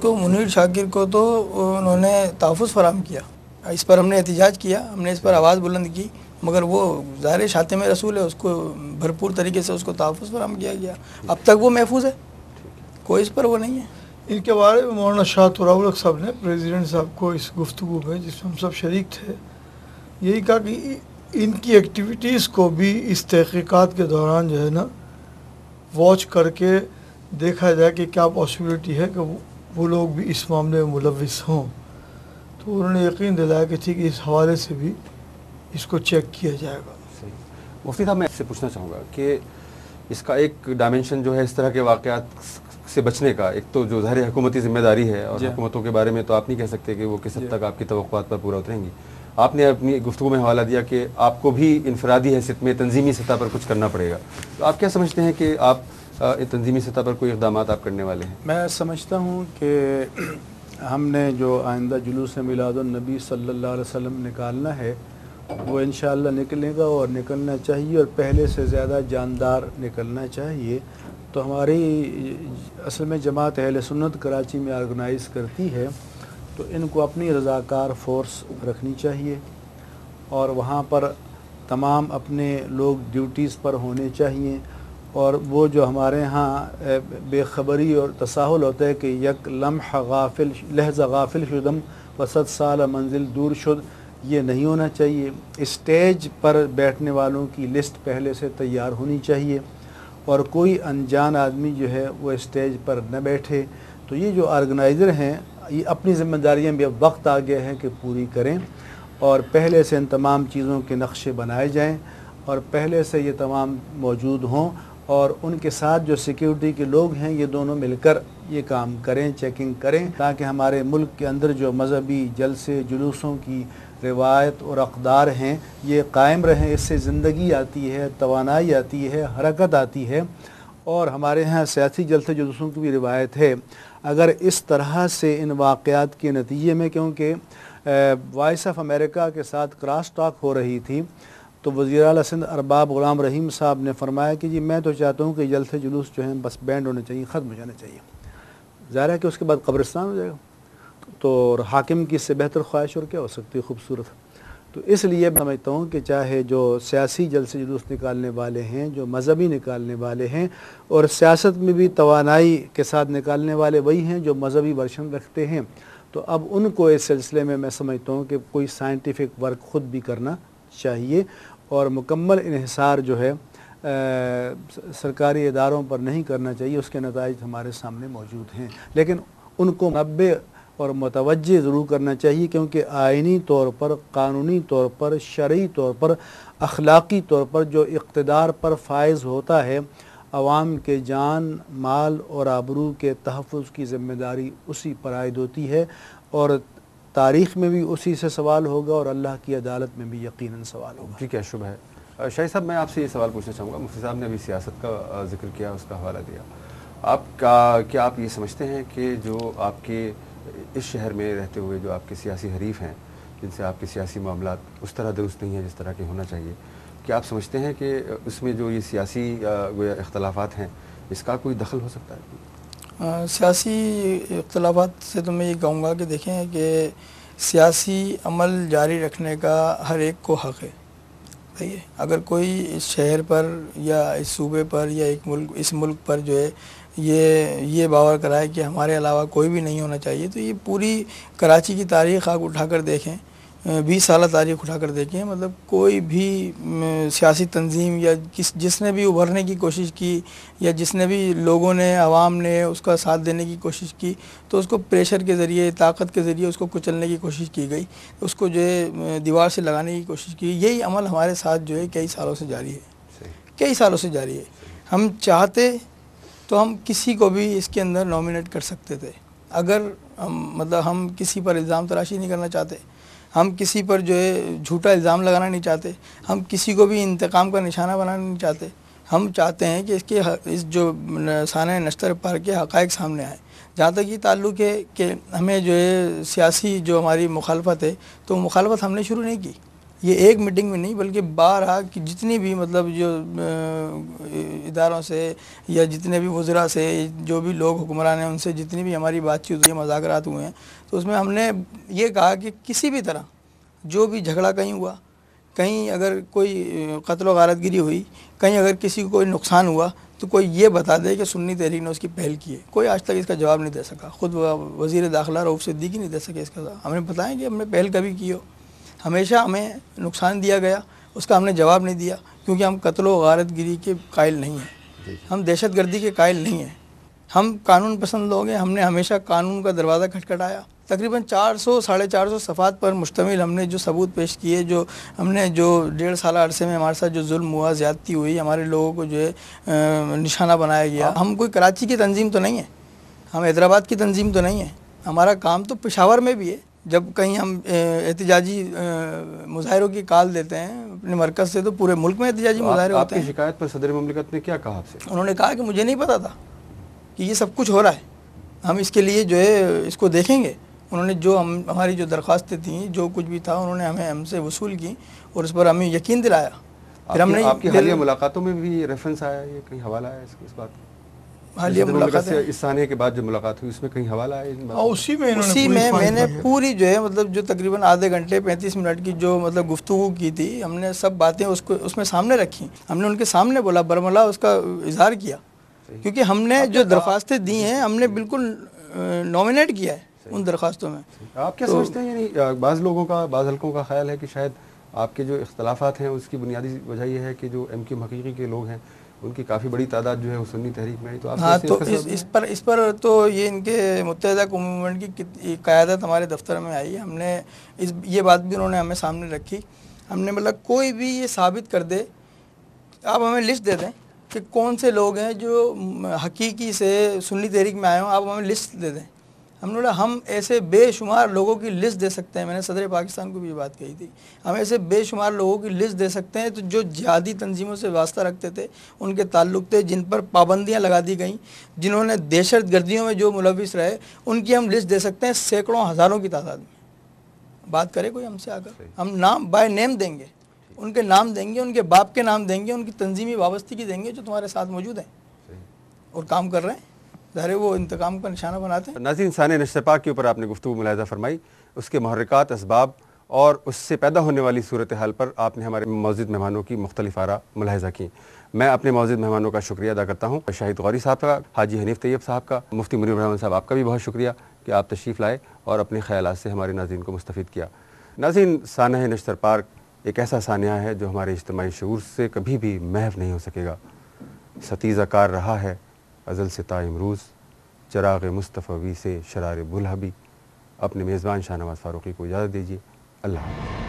کو منیر شاکر کو تو انہوں نے تحفظ فراہم کیا، اس پر ہم نے احتجاج کیا، ہم نے اس پر آواز بلند کی، مگر وہ ظاہر شاتم رسول ہے، اس کو بھرپور طریقے سے اس کو تحفظ فراہم کیا گیا، اب تک وہ محفوظ ہے، کوئی اس پر وہ نہیں ہے۔ ان کے بارے میں مولانا شاہ ترابلک صاحب نے پریزیڈنٹ صاحب کو اس گفتگو میں جس میں ہم سب شریک تھے یہی کہا کہ ان کی ایکٹیویٹیز کو بھی اس تحقیقات کے دوران جو ہے نا واچ کر کے دیکھا جائے کہ کیا پاسبلٹی ہے کہ وہ لوگ بھی اس معاملے میں ملوث ہوں، تو انہوں نے یقین دلایا کہ ٹھیک ہے اس حوالے سے بھی اس کو چیک کیا جائے گا۔ صحیح مفتی صاحب، میں آپ سے پوچھنا چاہوں گا کہ اس کا ایک ڈائمنشن جو ہے اس طرح کے واقعات سے بچنے کا، ایک تو جو ظاہر حکومتی ذمہ داری ہے، اور حکومتوں کے بارے میں تو آپ نہیں کہہ سکتے کہ وہ کس حد تک آپ کی توقعات پر پورا اتریں گی۔ آپ نے اپنی گفتگو میں حوالہ دیا کہ آپ کو بھی انفرادی حیثیت میں تنظیمی سطح پر کچھ کرنا پڑے گا، تو آپ کیا سمجھتے ہیں کہ آپ تنظیمی سطح پر کوئی اقدامات آپ کرنے والے ہیں؟ میں سمجھتا ہوں کہ ہم نے جو آئندہ جلوس میلاد النبی صلی اللہ علیہ وسلم نکالنا ہے وہ انشاءاللہ نکلے گا، اور نکلنا چاہیے، اور پہلے سے زیادہ جاندار نکلنا چاہیے۔ تو ہماری اصل میں جماعت اہل سنت کراچی میں آرگنائز کرتی ہے، تو ان کو اپنی رضاکار فورس رکھنی چاہیے، اور وہاں پر تمام اپنے لوگ ڈیوٹیز پر ہونے چاہیے، اور وہ جو ہمارے ہاں بے خبری اور تساہل ہوتا ہے کہ یک لمحہ غافل لحظہ غافل شدم و 100 سال منزل دور شد، یہ نہیں ہونا چاہیے۔ اسٹیج پر بیٹھنے والوں کی لسٹ پہلے سے تیار ہونی چاہیے، اور کوئی انجان آدمی جو ہے وہ اسٹیج پر نہ بیٹھے۔ تو یہ جو آرگنائزر ہیں یہ اپنی ذمہ داریاں بھی اب وقت آ گیا ہے کہ پوری کریں، اور پہلے سے ان تمام چیزوں کے نقشے بنائے جائیں، اور پہلے سے یہ تمام موجود ہوں، اور ان کے ساتھ جو سیکیورٹی کے لوگ ہیں یہ دونوں مل کر یہ کام کریں، چیکنگ کریں، تاکہ ہمارے ملک کے اندر جو مذہبی جلسے جلوسوں کی روایت اور اقدار ہیں یہ قائم رہیں، اس سے زندگی آتی ہے، توانائی آتی ہے، حرکت آتی ہے، اور ہمارے ہاں سیاسی جلسے جلوسوں کی بھی روایت ہے۔ اگر اس طرح سے ان واقعات کے نتیجے میں، کیونکہ وائس آف امریکہ کے ساتھ کراس ٹاک ہو رہی تھی، تو وزیر اعلیٰ سندھ ارباب غلام رحیم صاحب نے فرمایا کہ جی میں تو چاہتا ہوں کہ جلسے جلوس جو ہیں بس بینڈ ہونے چاہیے، ختم ہو جانے چاہیے، ظاہر ہے کہ اس کے بعد قبرستان ہو جائے گا، تو حاکم کی اس سے بہتر خواہش اور کیا ہو سکتی ہے، خوبصورت۔ تو اس لیے میں سمجھتا ہوں کہ چاہے جو سیاسی جلسے جلوس نکالنے والے ہیں، جو مذہبی نکالنے والے ہیں، اور سیاست میں بھی توانائی کے ساتھ نکالنے والے وہی ہیں جو مذہبی ورشن رکھتے ہیں، تو اب ان کو اس سلسلے میں سمجھتا ہوں کہ کوئی سائنٹیفک ورک خود بھی کرنا چاہیے، اور مکمل انحصار جو ہے سرکاری اداروں پر نہیں کرنا چاہیے۔ اس کے نتائج ہمارے سامنے موجود ہیں، لیکن ان کو منبہ اور متوجہ ضرور کرنا چاہیے، کیونکہ آئینی طور پر، قانونی طور پر، شرعی طور پر، اخلاقی طور پر جو اقتدار پر فائز ہوتا ہے، عوام کے جان، مال اور آبرو کے تحفظ کی ذمہ داری اسی پر عائد ہوتی ہے، اور تاریخ میں بھی اسی سے سوال ہوگا، اور اللہ کی عدالت میں بھی یقیناً سوال ہوگا۔ جی کیا شبہ ہے۔ شاہی صاحب، میں آپ سے یہ سوال پوچھنا چاہوں گا، مفتی صاحب نے ابھی سیاست کا ذکر کیا، اس کا حوالہ دیا، کیا آپ یہ سمجھتے ہیں کہ جو آپ کے اس شہر میں رہتے ہوئے جو آپ کے سیاسی حریف ہیں، جن سے آپ کے سیاسی معاملات اس طرح درست نہیں ہیں جس طرح کے ہونا چاہیے، کیا آپ سمجھتے ہیں کہ اس میں جو یہ سیاسی اختلافات ہیں اس کا کوئی دخل ہو سکتا ہے؟ سیاسی اختلافات سے تو میں یہ کہوں گا کہ دیکھیں کہ سیاسی عمل جاری رکھنے کا ہر ایک کو حق ہے، صحیح ہے۔ اگر کوئی اس شہر پر یا اس صوبے پر یا اس ملک پر جو ہے یہ باور کرائے کہ ہمارے علاوہ کوئی بھی نہیں ہونا چاہیے، تو یہ پوری کراچی کی تاریخ آپ اٹھا کر دیکھیں، 20 سالہ تاریخ اٹھا کر دیکھیں، مطلب کوئی بھی سیاسی تنظیم یا جس نے بھی ابھرنے کی کوشش کی، یا جس نے بھی لوگوں نے، عوام نے اس کا ساتھ دینے کی کوشش کی، تو اس کو پریشر کے ذریعے، طاقت کے ذریعے اس کو کچلنے کی کوشش کی گئی، اس کو جو ہے دیوار سے لگانے کی کوشش کی۔ یہی عمل ہمارے ساتھ جو ہے کئی سالوں سے جاری ہے، کئی سالوں سے جاری ہے۔ ہم چاہتے تو ہم کسی کو بھی اس کے اندر نومینیٹ کر سکتے تھے، اگر ہم کسی پر الزام تراشی نہیں کرنا چاہتے، ہم کسی پر جو ہے جھوٹا الزام لگانا نہیں چاہتے، ہم کسی کو بھی انتقام کا نشانہ بنانا نہیں چاہتے، ہم چاہتے ہیں کہ اس جو سانحہ نشتر پر کے حقائق سامنے آئے۔ جہاں تک یہ تعلق ہے کہ ہمیں جو ہے سیاسی جو ہماری مخالفت ہے، تو مخالفت ہم نے شروع نہیں کی، یہ ایک میٹنگ میں نہیں بلکہ بارہا کہ جتنی بھی مطلب جو اداروں سے یا جتنے بھی وزراء سے جو بھی لوگ حکمران ہیں ان سے جتنی بھی ہماری بات چیت ہوئی مذاکرات ہوئے ہیں تو اس میں ہم نے یہ کہا کہ کسی بھی طرح جو بھی جھگڑا کہیں ہوا، کہیں اگر کوئی قتل و غارت گری ہوئی، کہیں اگر کسی کو کوئی نقصان ہوا تو کوئی یہ بتا دے کہ سنی تحریک نے اس کی پہل کی ہے. کوئی آج تک اس کا جواب نہیں دے سکا. خود وزیر داخلہ رؤوف صدیقی نہیں دے سکے اس کا جواب. ہم نے بتایا کہ ہم نے پہل کبھی کی ہو، ہمیشہ ہمیں نقصان دیا گیا، اس کا ہم نے جواب نہیں دیا کیونکہ ہم قتل و غارت گری کے قائل نہیں ہیں، ہم دہشت گردی کے قائل نہیں ہیں، ہم قانون پسند لوگ ہیں. ہم نے ہمیشہ قانون کا دروازہ کھٹکھٹایا. تقریباً 400-450 صفحات پر مشتمل ہم نے جو ثبوت پیش کیے، جو ہم نے جو 1.5 سالہ عرصے میں ہمارے ساتھ جو ظلم ہوا، زیادتی ہوئی، ہمارے لوگوں کو جو ہے نشانہ بنایا گیا. ہم کوئی کراچی کی تنظیم تو نہیں ہے، ہم حیدرآباد کی تنظیم تو نہیں ہے. ہمارا کام تو پشاور میں بھی ہے. جب کہیں ہم احتجاجی مظاہروں کی کال دیتے ہیں اپنے مرکز سے تو پورے ملک میں احتجاجی مظاہرے ہوتے ہیں. آپ کی شکایت پر صدر مملکت نے کیا کہا آپ سے؟ انہوں نے کہا کہ مجھے نہیں پتا تھا کہ یہ سب کچھ ہو رہا ہے، ہم اس کے لیے جو ہے اس کو دیکھیں گے. انہوں نے جو ہماری جو درخواستیں تھیں، جو کچھ بھی تھا، انہوں نے ہم سے وصول کی اور اس پر ہمیں یقین دلایا. پھر ہم نے آپ کی حالیہ ملاقاتوں میں بھی ریفرنس آیا، یہ کہیں حوالہ ہے اس بات کا؟ حالیہ ملاقات سے اس سانے کے بعد جو ملاقات ہوئی اس میں کہیں حوالہ ہے؟ اسی میں میں نے پوری جو ہے مطلب جو تقریباً آدھے گھنٹے 35 منٹ کی جو مطلب گفتگو کی تھی، ہم نے سب باتیں اس میں سامنے رکھی. ہم نے ان کے سامنے بولا، برملا اس کا اظہار کیا، کیونکہ ہم نے جو درخواستیں دی ہیں ہم نے بالکل نومینیٹ کیا ہے ان درخواستوں میں. آپ کیا سمجھتے ہیں؟ یعنی بعض لوگوں کا، بعض حلقوں کا خیال ہے کہ شاید آپ کے جو اختلافات ہیں اس کی بنیادی وجہ یہ ہے کہ جو ایم کیو حقیقی کے لوگ ہیں ان کی کافی بڑی تعداد جو ہے وہ سنی تحریک میں ہے. تو ہاں، تو اس پر تو یہ ان کے متحدہ قومی موومنٹ کی قیادت ہمارے دفتر میں آئی. ہم نے یہ بات بھی انہوں نے ہمیں سامنے رکھی. ہم نے مطلب کوئی بھی یہ ثابت کر دے، آپ ہمیں لسٹ دے دیں کہ کون سے لوگ ہیں جو حقیقی سے سنی تحریک میں آئے ہوں، آپ ہمیں لسٹ دے دیں. ہم نے بولا ہم ایسے بے شمار لوگوں کی لسٹ دے سکتے ہیں. میں نے صدر پاکستان کو بھی یہ بات کہی تھی، ہم ایسے بے شمار لوگوں کی لسٹ دے سکتے ہیں تو جو جہادی تنظیموں سے واسطہ رکھتے تھے، ان کے تعلق تھے، جن پر پابندیاں لگا دی گئیں، جنہوں نے دہشت گردیوں میں جو ملوث رہے، ان کی ہم لسٹ دے سکتے ہیں سینکڑوں ہزاروں کی تعداد میں. بات کرے کوئی ہم سے آ کر، ہم نام بائی نیم دیں گے، ان کے نام دیں گے، ان کے باپ کے نام دیں گے، ان کی تنظیمی وابستگی دیں گے جو تمہارے ساتھ موجود ہیں اور کام کر رہے ہیں. ظاہر ہے وہ انتقام کا نشانہ بناتے ہیں. ناظرین، ثانیہ نشر پاک کے اوپر آپ نے گفتگو ملاحظہ فرمائی، اس کے محرکات، اسباب اور اس سے پیدا ہونے والی صورتحال پر آپ نے ہمارے موجود مہمانوں کی مختلف آراء ملاحظہ کی. میں اپنے موجود مہمانوں کا شکریہ ادا کرتا ہوں، شاہد غوری صاحب کا، حاجی حنیف طیب صاحب کا، مفتی منیر الرحمن صاحب، آپ کا بھی بہت شکریہ کہ آپ تشریف لائے اور اپنے خیالات سے ہمارے ناظرین کو مستفید کیا. ناظرین، سانحہ نشتر پارک ایک ایسا سانحہ ہے جو ہمارے اجتماعی شعور سے کبھی بھی محو نہیں ہو سکے گا. ستیزہ کار رہا ہے ازل سے تا امروز، چراغ مصطفی سے شرار بلہبی. اپنے میزبان شاہ نواز فاروقی کو اجازت دیجیے. اللہ حافظ.